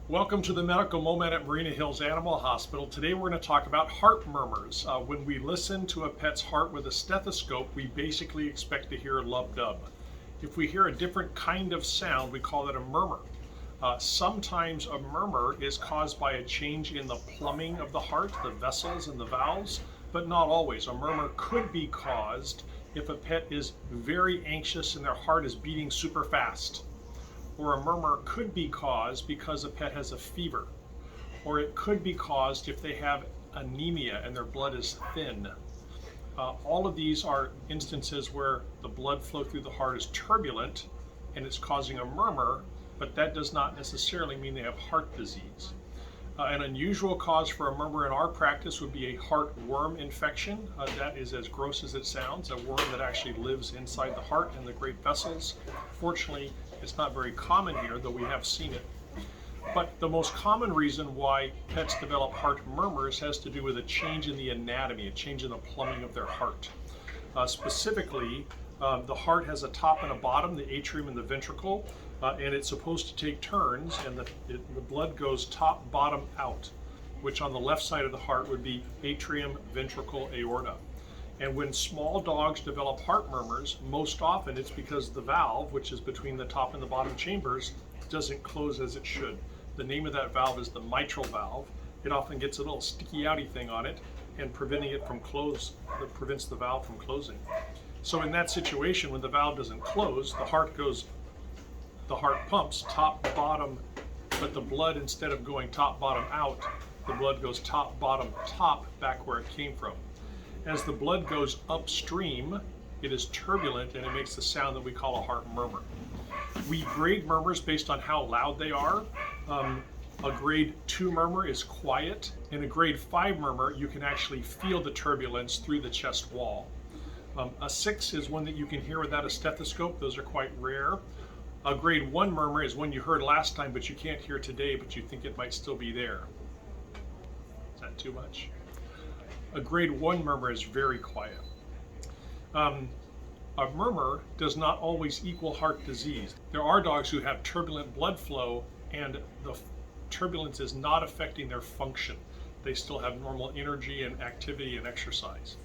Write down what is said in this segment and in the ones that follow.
Welcome to the medical moment at Marina Hills Animal Hospital. Today we're going to talk about heart murmurs. When we listen to a pet's heart with a stethoscope, we basically expect to hear lub-dub. If we hear a different kind of sound, we call it a murmur. Sometimes a murmur is caused by a change in the plumbing of the heart, the vessels and the valves, but not always. A murmur could be caused if a pet is very anxious and their heart is beating super fast. Or a murmur could be caused because a pet has a fever. Or it could be caused if they have anemia and their blood is thin. All of these are instances where the blood flow through the heart is turbulent and it's causing a murmur, but that does not necessarily mean they have heart disease. An unusual cause for a murmur in our practice would be a heartworm infection. That is as gross as it sounds, a worm that actually lives inside the heart and the great vessels. Fortunately, it's not very common here, though we have seen it. But the most common reason why pets develop heart murmurs has to do with a change in the anatomy, a change in the plumbing of their heart. Specifically, the heart has a top and a bottom, the atrium and the ventricle, and it's supposed to take turns, and the blood goes top, bottom, out, which on the left side of the heart would be atrium, ventricle, aorta. And when small dogs develop heart murmurs, most often it's because the valve, which is between the top and the bottom chambers, doesn't close as it should. The name of that valve is the mitral valve. It often gets a little sticky outy thing on it, and preventing it from that prevents the valve from closing. So in that situation, when the valve doesn't close, the heart pumps top, bottom, but the blood, instead of going top, bottom, out, the blood goes top, bottom, top, back where it came from. As the blood goes upstream, it is turbulent and it makes the sound that we call a heart murmur. We grade murmurs based on how loud they are. A grade 2 murmur is quiet, and a grade 5 murmur, you can actually feel the turbulence through the chest wall. A 6 is one that you can hear without a stethoscope. Those are quite rare. A grade 1 murmur is one you heard last time but you can't hear today, but you think it might still be there. Is that too much? A grade 1 murmur is very quiet. A murmur does not always equal heart disease. There are dogs who have turbulent blood flow and the turbulence is not affecting their function. They still have normal energy and activity and exercise.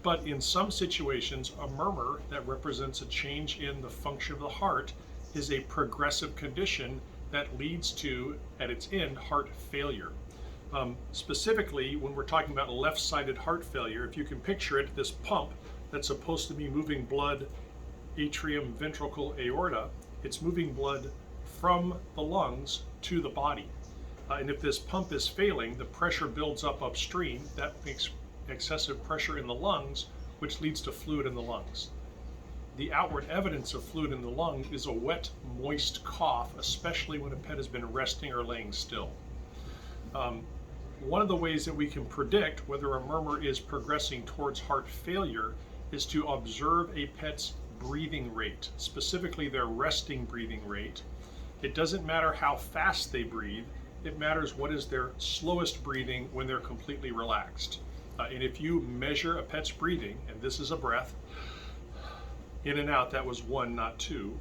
But in some situations, a murmur that represents a change in the function of the heart is a progressive condition that leads to, at its end, heart failure. Specifically, when we're talking about left-sided heart failure, if you can picture it, this pump that's supposed to be moving blood, atrium, ventricle, aorta, it's moving blood from the lungs to the body. And if this pump is failing, the pressure builds up upstream. That makes excessive pressure in the lungs, which leads to fluid in the lungs. The outward evidence of fluid in the lung is a wet, moist cough, especially when a pet has been resting or laying still. One of the ways that we can predict whether a murmur is progressing towards heart failure is to observe a pet's breathing rate, specifically their resting breathing rate. It doesn't matter how fast they breathe, it matters what is their slowest breathing when they're completely relaxed. And if you measure a pet's breathing, and this is a breath, in and out, that was 1, not 2,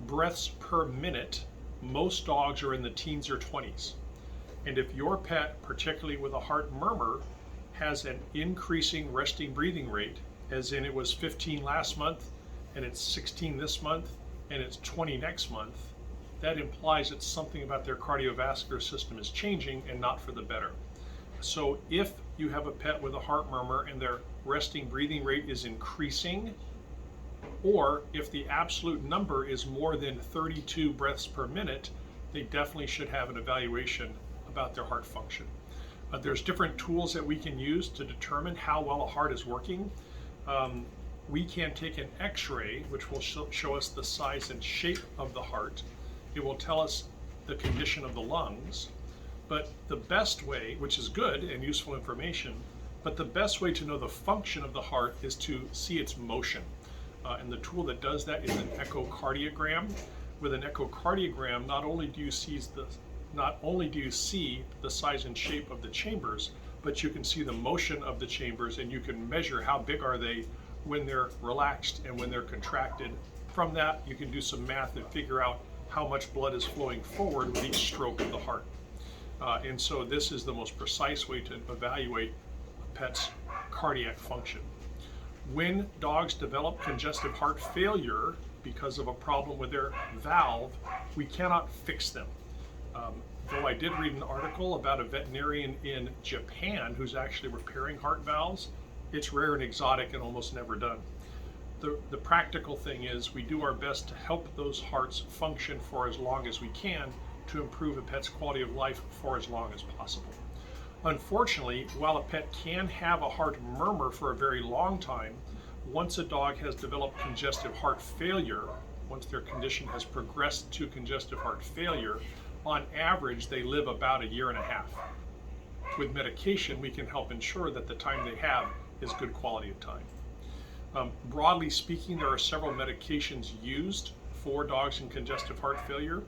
breaths per minute, most dogs are in the teens or 20s. And if your pet, particularly with a heart murmur, has an increasing resting breathing rate, as in it was 15 last month, and it's 16 this month, and it's 20 next month, that implies that something about their cardiovascular system is changing and not for the better. So if you have a pet with a heart murmur and their resting breathing rate is increasing, or if the absolute number is more than 32 breaths per minute, they definitely should have an evaluation about their heart function. There's different tools that we can use to determine how well a heart is working. We can take an x-ray, which will show us the size and shape of the heart. It will tell us the condition of the lungs. But the best way, which is good and useful information, but the best way to know the function of the heart is to see its motion. And the tool that does that is an echocardiogram. With an echocardiogram, not only do you see the size and shape of the chambers, but you can see the motion of the chambers, and you can measure how big are they when they're relaxed and when they're contracted. From that, you can do some math and figure out how much blood is flowing forward with each stroke of the heart. And so this is the most precise way to evaluate a pet's cardiac function. When dogs develop congestive heart failure because of a problem with their valve, we cannot fix them. Though I did read an article about a veterinarian in Japan who's actually repairing heart valves, it's rare and exotic and almost never done. The practical thing is we do our best to help those hearts function for as long as we can to improve a pet's quality of life for as long as possible. Unfortunately, while a pet can have a heart murmur for a very long time, once a dog has developed congestive heart failure, once their condition has progressed to congestive heart failure, on average they live about a year and a half. With medication, we can help ensure that the time they have is good quality of time. Broadly speaking, there are several medications used for dogs in congestive heart failure.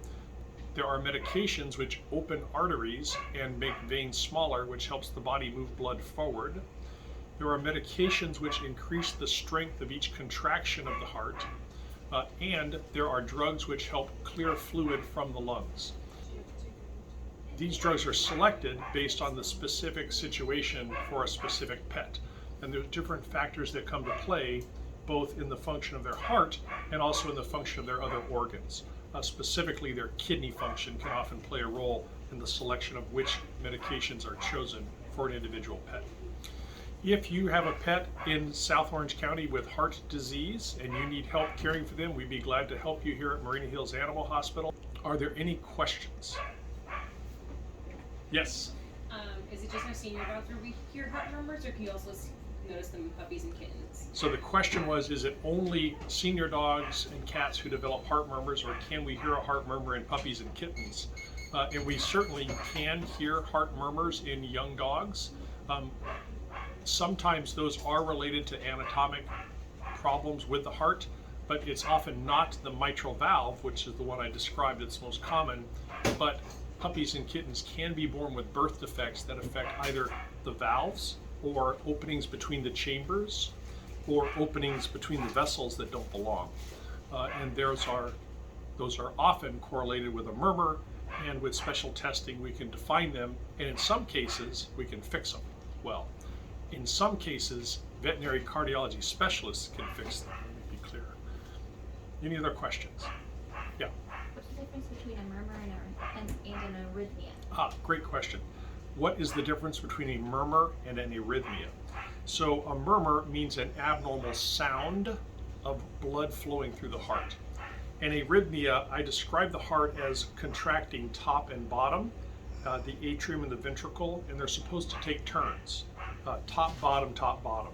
There are medications which open arteries and make veins smaller, which helps the body move blood forward. There are medications which increase the strength of each contraction of the heart. And there are drugs which help clear fluid from the lungs. These drugs are selected based on the specific situation for a specific pet. And there's different factors that come to play, both in the function of their heart and also in the function of their other organs. Specifically, their kidney function can often play a role in the selection of which medications are chosen for an individual pet. If you have a pet in South Orange County with heart disease and you need help caring for them, we'd be glad to help you here at Marina Hills Animal Hospital. Are there any questions? Yes? Is it just our senior dogs where we hear heart murmurs, or can you also notice them in puppies and kittens? So the question was, is it only senior dogs and cats who develop heart murmurs, or can we hear a heart murmur in puppies and kittens? And we certainly can hear heart murmurs in young dogs. Sometimes those are related to anatomic problems with the heart, but it's often not the mitral valve, which is the one I described, it's most common. But puppies and kittens can be born with birth defects that affect either the valves or openings between the chambers or openings between the vessels that don't belong. And those are often correlated with a murmur, and with special testing we can define them, and in some cases we can fix them well. In some cases, veterinary cardiology specialists can fix them, let me be clear. Any other questions? Yeah. What's the difference between a murmur and an arrhythmia? Great question. What is the difference between a murmur and an arrhythmia? So a murmur means an abnormal sound of blood flowing through the heart. An arrhythmia, I describe the heart as contracting top and bottom, the atrium and the ventricle, and they're supposed to take turns. Top, bottom, top, bottom.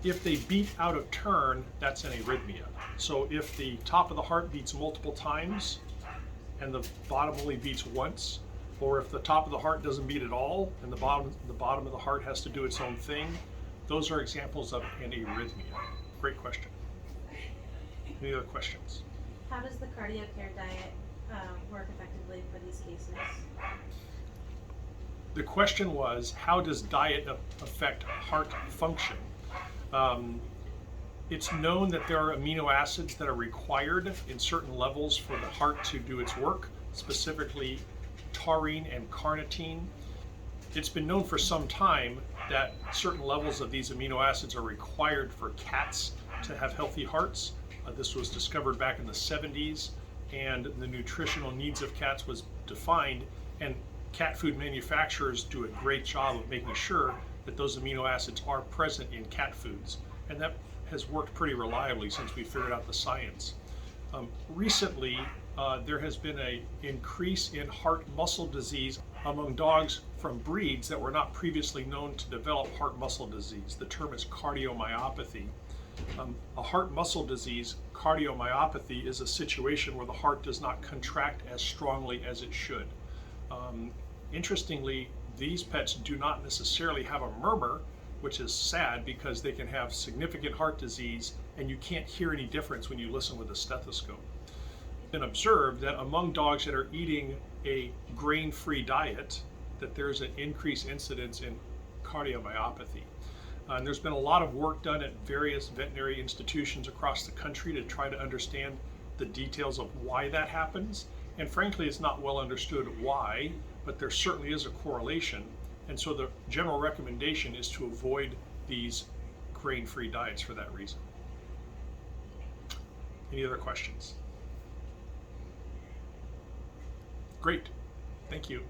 If they beat out of turn, that's an arrhythmia. So if the top of the heart beats multiple times and the bottom only beats once, or if the top of the heart doesn't beat at all and the bottom of the heart has to do its own thing, those are examples of an arrhythmia. Great question. Any other questions? How does the cardio care diet work effectively for these cases? The question was, how does diet affect heart function? It's known that there are amino acids that are required in certain levels for the heart to do its work, specifically taurine and carnitine. It's been known for some time that certain levels of these amino acids are required for cats to have healthy hearts. This was discovered back in the 70s, and the nutritional needs of cats was defined, and cat food manufacturers do a great job of making sure that those amino acids are present in cat foods, and that has worked pretty reliably since we figured out the science. Recently, there has been an increase in heart muscle disease among dogs from breeds that were not previously known to develop heart muscle disease. The term is cardiomyopathy. A heart muscle disease, cardiomyopathy, is a situation where the heart does not contract as strongly as it should. Interestingly, these pets do not necessarily have a murmur, which is sad because they can have significant heart disease and you can't hear any difference when you listen with a stethoscope. It's been observed that among dogs that are eating a grain-free diet, that there's an increased incidence in cardiomyopathy. And there's been a lot of work done at various veterinary institutions across the country to try to understand the details of why that happens. And frankly, it's not well understood why, but there certainly is a correlation. And so the general recommendation is to avoid these grain-free diets for that reason. Any other questions? Great, thank you.